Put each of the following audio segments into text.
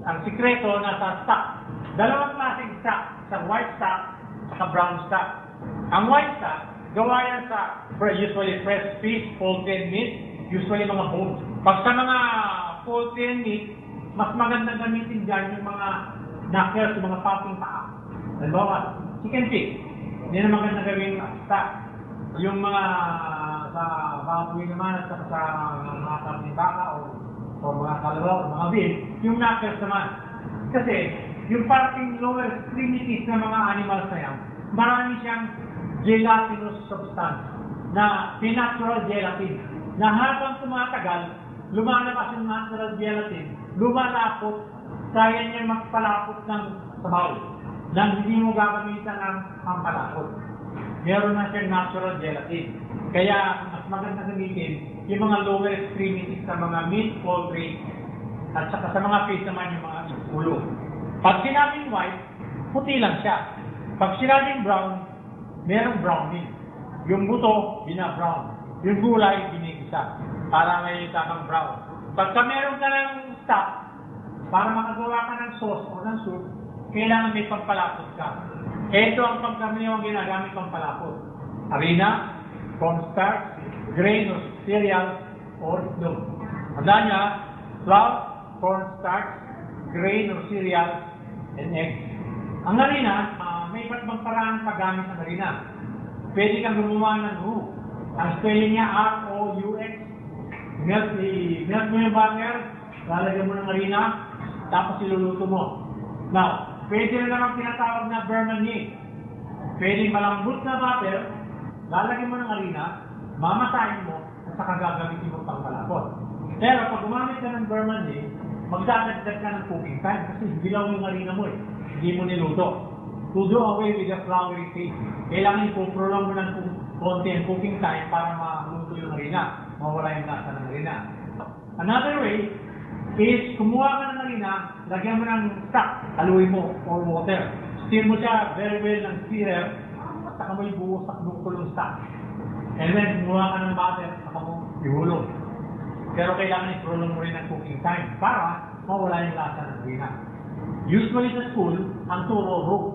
Ang sikreto nasa stock. Dalawang klaseng stock. Sa white stock at brown stock. Ang white stock, gawa yan sa usually fresh fish, poultry and meat, usually mga bones. Pag sa mga poultry and meat, mas magandang gamitin dyan yung mga knuckles, yung mga popping paa. Halimbawa, chicken feet. Hindi na magandang gawin stock. Yung mga sa baboy naman at sa mga karning baka o mga kalabaw o mga beef, yung knuckles naman. Kasi yung parting lower extremities ng mga animals na yan, marami siyang gelatinous substance na natural gelatin na habang tumatagal, lumalabas yung natural gelatin, lumalapot, kaya niya magpalapot ng sabaw nang hindi mo gagamitan ng pampalapot. Meron na siyang natural gelatin. Kaya mas maganda gamitin yung mga lower extremities sa mga meat, poultry, at saka sa mga fish naman yung mga ulo. Pag sinabing white, puti lang siya. Pag sinabing brown, merong browning. Yung buto, bina-brown. Yung gulay, binigisa. Para may tamang brown. Pagka meron ka ng stock, para makagawa ka ng sauce o ng soup, kailangan may pampalapot ka. Ito ang pagkamiyong ginagamit pampalapot. Harina, cornstarch, grain or cereal, or itlog. Handa niya, flour, cornstarch, grain or cereal, and eggs. Ang harina, may iba't ibang paraan paggamit ng harina. Pwede kang gumawa ng roux. Ang spelling niya R-O-U-X. Melt mo yung butter, lalagyan mo ng harina, tapos iluluto mo. Now, pwede na naman tinatawag na Bermanier. Pwede malambot na butter, lalagyan mo ng harina, mamasahin mo, at saka gagamitin mo pang palapot. Pero pag gumamit ka ng Bermanier, magdadagdag ka ng cooking time kasi bilaw yung harina mo eh. Hindi mo niluto. To do away with the floury taste, kailangan ipoprolong mo ng konti ang cooking time para maluto yung harina, mawala yung lasa ng harina. Another way is kumuha ka ng harina, lagyan mo ng stock, haluin mo or water. Stir mo siya very well ng stirrer, at saka mo ibuhos sa kulong stock. And then kumuha ka ng butter, saka mo ihulog. Pero kailangan i-prolong mo rin ang cooking time para mawala yung lasa ng harina. Usually sa school, ang turo roux,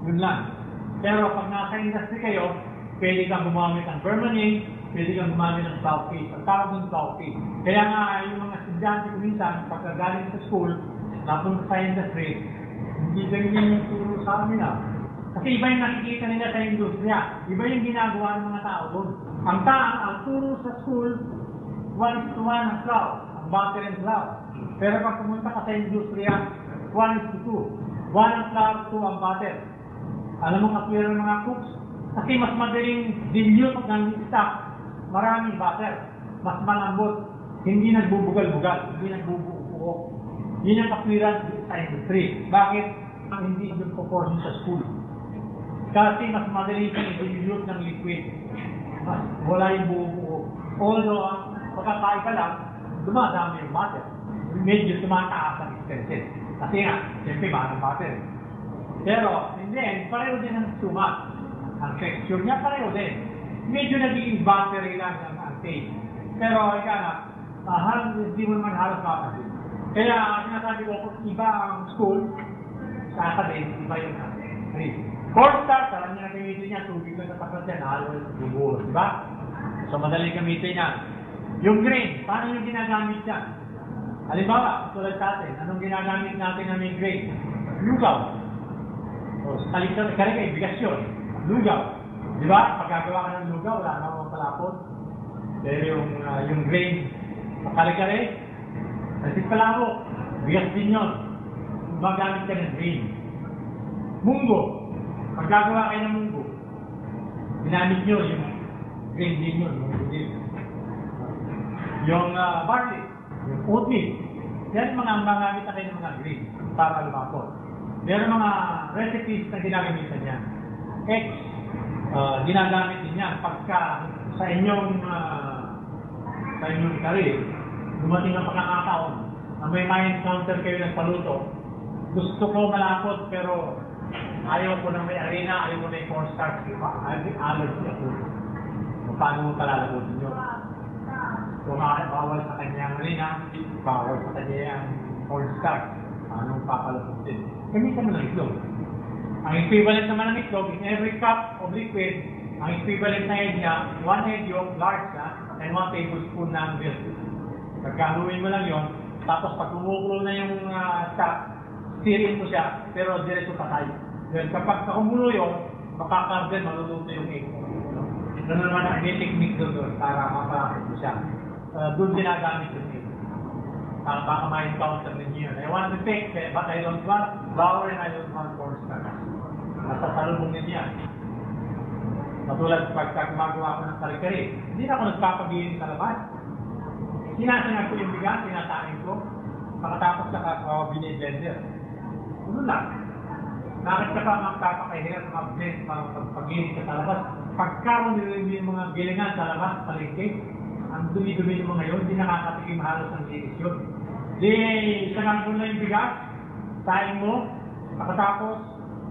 yun lang. Pero pag nasa industry kayo, pwede kang gumamit ng Bermanier, pwede kang gumamit ng cloud paste. Ang tawag ng cloud paste. Kaya nga yung mga estudyante ko minsan, pagkagaling sa school, napunta sa industry, hindi ganyan yung turo sa amin ah. Kasi iba yung nakikita nila sa industriya. Iba yung ginagawa ng mga tao doon. Ang turo sa school, 1:1 ang flour, ang butter and flour. Pero pag pumunta ka sa industriya, 1:2. 1 ang flour, 2 ang butter. Alam mo katwira ng mga cooks? Kasi mas madaling dilute ng stock, maraming butter, mas malambot, hindi nagbubugal-bugal, hindi nagbubuo. Yun ang katwiran sa industry. Bakit? Hindi yung proportion sa school. Kasi mas madaling dilute ng liquid. Mas wala yung buo-buo. Although, pagkakain ka lang, dumadami yung butter. Medyo tumataas ang expenses. Kasi nga, siyempre mahal ang butter. Pero, in the end, pareho din ang sumat. Ang texture niya pareho din. Medyo nagiging buttery lang ang taste. Pero, ika na, hindi mo naman halos makasin. Kaya, sinasabi ko, iba ang school, sa academic, iba yung academic. Cornstarch, alam niya na gamitin niya, tubig ko sa taklat yan, halos bubuhos, di ba? So, madali gamitin niya. Yung grain, paano yung ginagamit niya? Halimbawa, tulad sa atin, anong ginagamit natin na may grain? Lugaw. O, karikay, bigas yun. Lugaw. Di ba? Pagkagawa ka ng lugaw, wala namang palapot. Pero yung grain, kare-kare, nasip palabok, bigas din yun. Magamit ka ng grain. Munggo. Pagkagawa kayo ng munggo, ginamit nyo yung grain din yun. Yung barley, yung oatmeal. Yan mga magamit na kayo ng mga grain para lumapot. Meron mga recipes na ginagamitan niya. Eggs, ginagamit din niya. Pagka sa inyong career, dumating ang pagkakataon na may encounter kayo ng paluto, gusto ko malapot pero ayaw ko na may harina, ayaw ko na yung cornstarch, allergy ako. Paano mo kalalabutin yun? Kung bawal sa kanyang harina, bawal sa kanyang cornstarch. Anong papalaputin? Gamitan mo ng itlog. Ang equivalent naman ng itlog is every cup of liquid, ang equivalent na egg niya, 1 egg yolk, large na, and 1 tablespoon ng milk. Pagkaluin mo lang yon, tapos pag kumukulo na yung stock, stirring mo siya, pero diretso patay. Then kapag kumulo yun, makakarden, maluluto yung egg. Ito naman ang technique doon para mapalapit mo siya. Doon ginagamit yung egg. Baka ma-encounter ninyo yun. I want to take, but I don't want flour and I don't want cornstarch. Nasa salubong ninyo yan. Katulad pagka gumagawa ko ng kare-kare, hindi na ako nagpapagilin sa labas. Sinasangag ko yung bigas, sinasain ko, makatapos sa biniblender. Ano lang? Bakit ka pa magpapakahirap magpagilin ka sa labas? Pagkaroon nila yung mga gilingan sa labas, palengke, ang dumi-dumi ng mga yun, hindi nakakatikim halos ng linis yun. Di, sangang mo na yung bigas, saing mo, makatapos,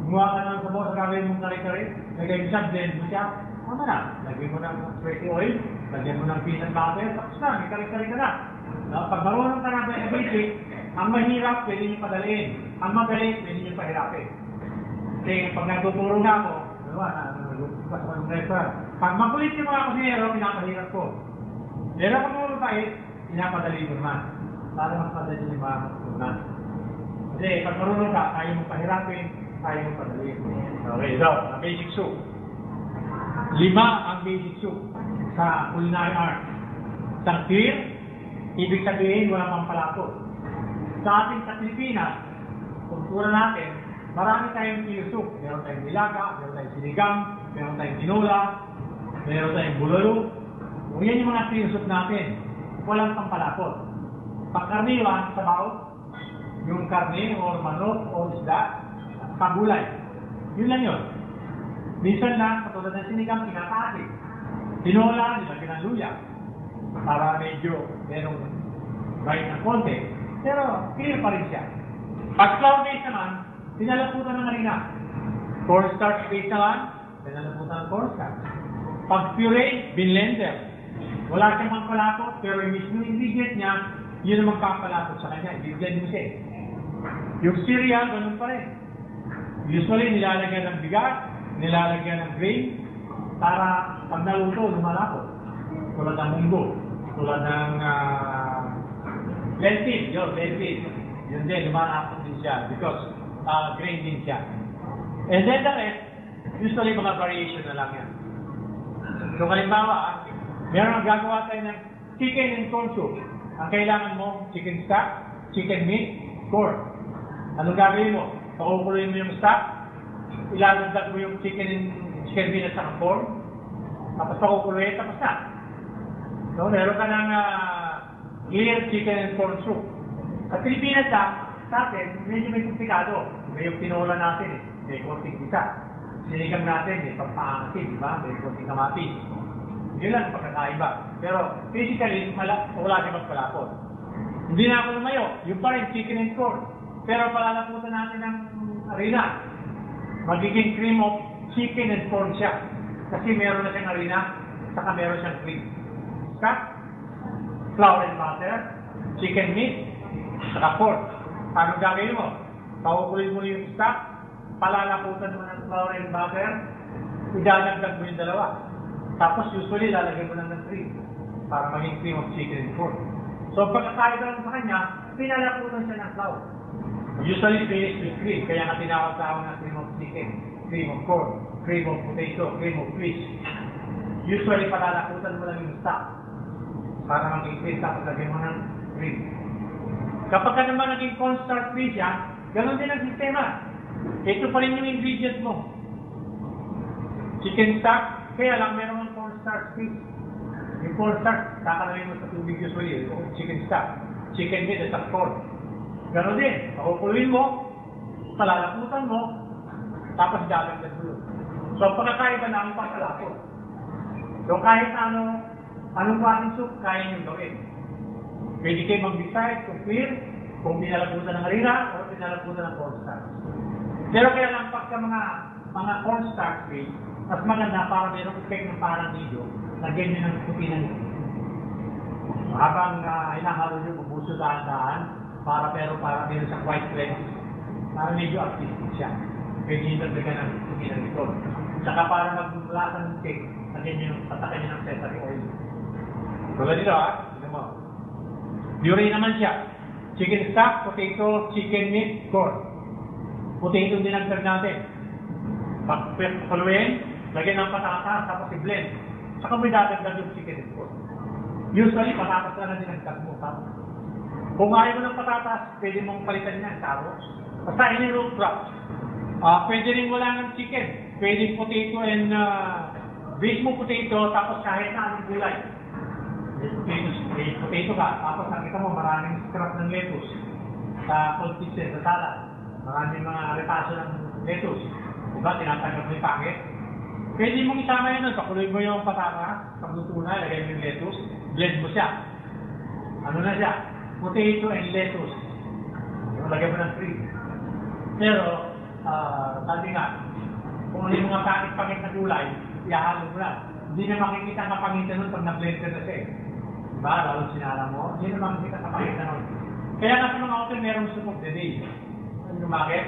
gumawa ka ng sabaw sa gagawin mong kare-kare, lagay mo siya, blend mo siya, ano na, lagyan mo ng sweaty oil, lagyan mo ng peanut butter, tapos na, may kare-kare ka na. Pag marunong ka na ba yung basic, ang mahirap, pwede nyo padaliin. Ang magaling, pwede nyo pahirapin. Kasi pag nagtuturo na ako, pag makulit yung mga kusinero, pinapahirap ko. Pero kung mababait, pinapadali ko naman. Para mas madali yung mga kutunan. Kasi pag marunong ka, ayaw mong pahirapin, ayaw mong padaliin. Okay, so, ang basic soup. 5 ang basic soup sa culinary art. Isang clear, ibig sabihin walang pampalapot. Sa ating sa Pilipinas, kultura natin, marami tayong clear soup. Meron tayong nilaga, meron tayong sinigang, meron tayong tinola, meron tayong bulalo. Kung yan yung mga clear soup natin, walang pampalapot. Pagkarniwan, sabaw, yung karne o manok o isda, pagulay. Yun lang yun. Minsan lang, katulad ng sinigang, pinatake. Tinola, nilagyan ng luya. Para medyo merong right ng konti. Pero clear pa rin siya. Pag flour base naman, pinalaputan ng harina. Cornstarch base naman, pinalaputan ng cornstarch. Pag puree, blender. Wala siyang magpalapot, pero yung mismo ingredient niya, yun ang magpapalapot sa kanya. I-blend mo siya. Yung cereal, ganun pa rin. Usually, nilalagyan ng bigas, nilalagyan ng grain, para pag naluto, lumalapot. Tulad ng munggo, tulad ng lentil, lentil. Yun din, lumalapot din siya because grain din siya. And then the rest, usually mga variation na lang yan. So halimbawa, meron ang gagawa tayo ng chicken and corn soup. Ang kailangan mo, chicken stock, chicken meat, corn. Anong gagawin mo? Pakukuloyin mo yung stock, ilalagdag mo yung chicken meat at saka corn, tapos pakukuloyin, tapos na. So, meron ka ng clear chicken and corn soup. Sa Pilipinas sa atin, medyo may komplikado. May yung tinola natin, may konting isa. Sinigang natin, may pampaangkin, di ba? May konting kamatis. Yun lang pagkakaiba. Pero basically, wala siya magpalapot. Hindi na ako lumayo. Yung pa rin, chicken and corn. Pero palalaputan natin ng harina. Magiging cream of chicken and corn siya. Kasi meron na siyang harina, saka meron siyang cream. Stock, flour and butter, chicken meat, saka pork. Paano gagawin mo? Pakukulin mo yung stock, palalaputan mo ng flour and butter, idadagdag mo yung dalawa. Tapos usually lalagyan mo ng cream para maging cream of chicken and pork. So pagkakaiba lang sa kanya, pinalaputan siya ng flour. Usually finished with cream, kaya nga tinawag na cream of chicken, cream of corn, cream of potato, cream of fish. Usually palalaputan mo lang yung stock para maging cream, tapos lagyan mo ng cream. Kapag ka naman naging cornstarch fish yan, ganoon din ang sistema. Ito pa rin yung ingredient mo. Chicken stock, kaya lang meron ng cornstarch fish. Yung cornstarch, kakalagay mo sa tubig usually, chicken stock, chicken meat at corn. Ganoon din, pakukuluin mo, palalaputan mo, tapos dadagdag mo. So pagkakaiba na ang pagkalapot. So kahit anong klaseng soup, kaya nyo gawin. Pwede kayo mag-decide kung clear, kung pinalaputan ng harina, o pinalaputan ng cornstarch. Pero kaya lang pagka mga cornstarch base, mas maganda para mayroong effect ng parang nido, lagyan nyo ng puti ng nido. Habang hinahalo nyo, bubuso dahan-dahan, para din sa white lettuce. Para medyo artistic siya. Pwede yung dagdagan ng tumilang ito. Saka para maglasa ng cake, patakan nyo ng sesame oil. Tulad dito tignan mo. Puree naman siya. Chicken stock, potato, chicken meat, corn. Potato dinagdag natin. Paluin, lagyan ng patatas, tapos i-blend. Saka may dadagdag yung chicken and corn. Usually, patatas na dinagdag mo. Kung ayaw mo ng patatas, pwede mong palitan yan, carrots. Basta in-root crops. Pwede rin wala ng chicken. Pwede potato and base mo potato, tapos kahit na anong gulay. Potato ka, tapos nakita mo maraming scrap ng lettuce. Sa cold kitchen, sa salad. Maraming mga retaso ng lettuce. Diba, tinatanggap mo yung packet. Pwede mong isama yun, pakuloy mo yung patatas, pagluto na, lagay mo yung lettuce, blend mo siya. Ano na siya? Potato and lettuce. Lagay mo ng cream. Pero, sabi nga, kung ano yung mga pangit-pangit na gulay, ihahalo mo na. Hindi na makikita ang kapangitan nun pag na-blend ka na siya eh. Diba? Lalo sinara mo, hindi na makikita ang kapangitan nun. Kaya nga sa mga hotel, merong soup of the day. Ano bakit?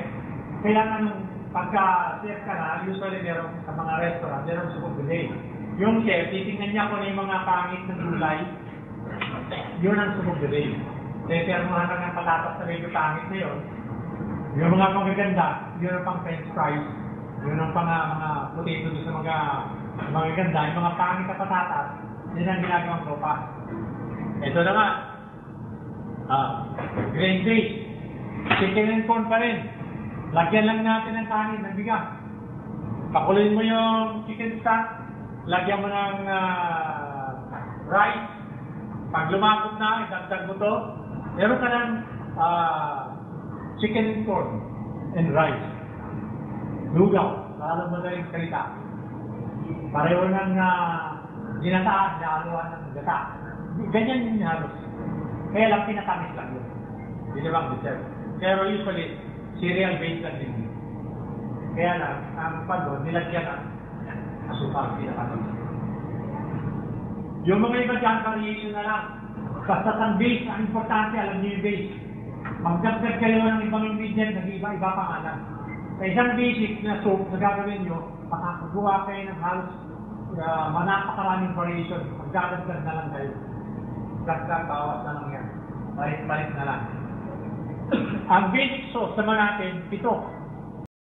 Kaya nga nung pagka-chef ka na, usually meron sa mga restaurant, merong soup of the day. Yung chef, titingnan niya kung ano yung mga pangit na gulay, yun ang soup of the day. Determuhan lang ng patatas na medyo pangit na yun. Yung mga magaganda, yun ang pang french fries, yun ang pang mga potato sa mga magaganda, yung mga pangit na patatas, yun ang ginagawang sopa. Ito na nga, grain base, chicken and corn pa rin. Lagyan lang natin ng kanin, ng bigas. Pakuloyin mo yung chicken stock, lagyan mo ng rice. Pag lumapot na, idagdag mo to. Meron ka ng chicken and corn and rice. Lugaw, alam mo na yung salita. Pareho ng ginataan, nahaluan ng gata. Ganyan yung halos. Kaya lang pinatamis lang yun. Hindi naman dessert. Pero usually, cereal based lang din. Kaya lang, ang pagod, nilagyan ng asukal, pinatamis. Yung mga iba dyan, variation na lang. Basta ang base, ang importante, alam niyo yung base. Magdagdag kayo ng ibang ingredient, nag-iba-iba pangalan. Sa isang basic na soup na gagawin nyo, makakagawa kayo ng halos manapakaraming variation. Magdadagdag na lang kayo. Dagdag, bawas na lang yan. Balik-balik na lang. Ang basic sauce naman natin, 7.